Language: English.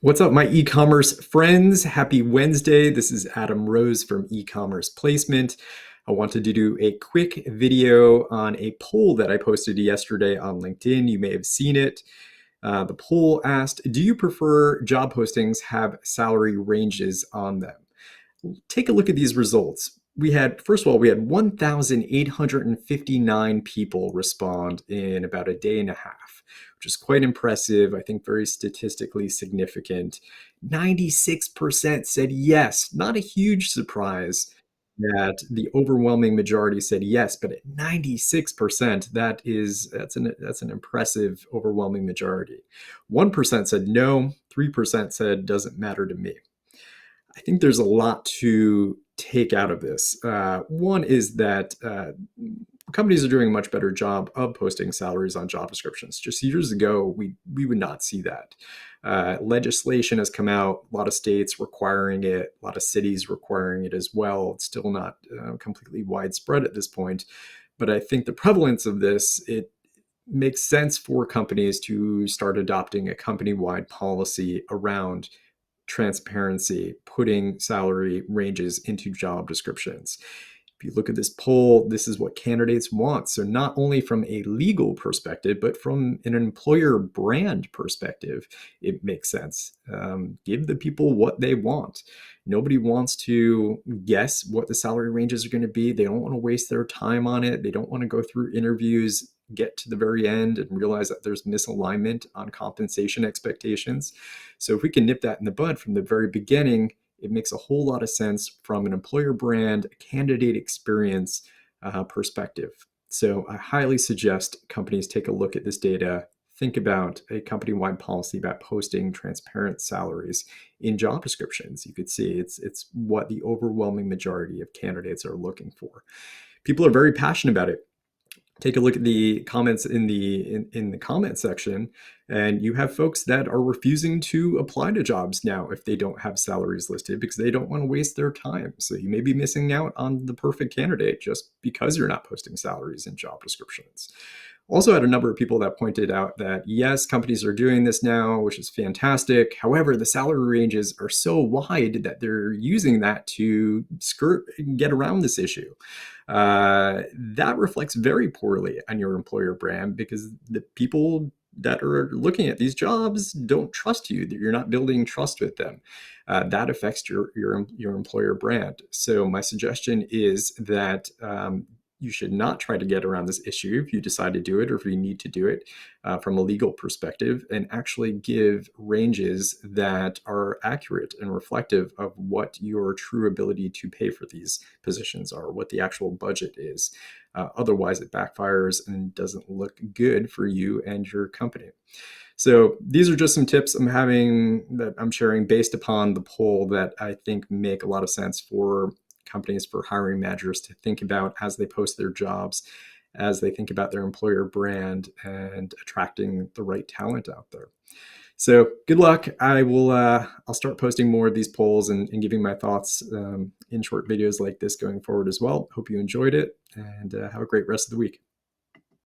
What's up, my e-commerce friends? Happy Wednesday. This is Adam Rose from E-commerce Placement. I wanted to do a quick video on a poll that I posted yesterday on LinkedIn. You may have seen it. The poll asked, do you prefer job postings have salary ranges on them? Take a look at these results. First of all, we had 1,859 people respond in about a day and a half, which is quite impressive. I think very statistically significant. 96% said yes. Not a huge surprise that the overwhelming majority said yes, but at 96%, that's an impressive overwhelming majority. 1% said no, 3% said doesn't matter to me. I think there's a lot to take out of this. One is that companies are doing a much better job of posting salaries on job descriptions. Just years ago, we would not see that. Legislation has come out, a lot of states requiring it, a lot of cities requiring it as well. It's still not completely widespread at this point. But I think the prevalence of this, it makes sense for companies to start adopting a company-wide policy around transparency, putting salary ranges into job descriptions. If you look at this poll, this is what candidates want. So not only from a legal perspective, but from an employer brand perspective, it makes sense. Give the people what they want. Nobody wants to guess what the salary ranges are going to be. They don't want to waste their time on it. They don't want to go through interviews, get to the very end and realize that there's misalignment on compensation expectations. So if we can nip that in the bud from the very beginning, it makes a whole lot of sense from an employer brand, candidate experience perspective. So I highly suggest companies take a look at this data, think about a company-wide policy about posting transparent salaries in job descriptions. You could see it's what the overwhelming majority of candidates are looking for. People are very passionate about it. Take a look at the comments in the comment section, and you have folks that are refusing to apply to jobs now if they don't have salaries listed because they don't want to waste their time. So you may be missing out on the perfect candidate just because you're not posting salaries in job descriptions. Also had a number of people that pointed out that yes, companies are doing this now, which is fantastic. However, the salary ranges are so wide that they're using that to get around this issue. That reflects very poorly on your employer brand because the people that are looking at these jobs don't trust you, that you're not building trust with them. That affects your employer brand. So my suggestion is that you should not try to get around this issue if you decide to do it or if you need to do it from a legal perspective, and actually give ranges that are accurate and reflective of what your true ability to pay for these positions are, what the actual budget is. Otherwise, it backfires and doesn't look good for you and your company. So these are just some tips that I'm sharing based upon the poll that I think make a lot of sense for companies, for hiring managers to think about as they post their jobs, as they think about their employer brand and attracting the right talent out there. So good luck. I'll start posting more of these polls and giving my thoughts in short videos like this going forward as well. Hope you enjoyed it, and have a great rest of the week.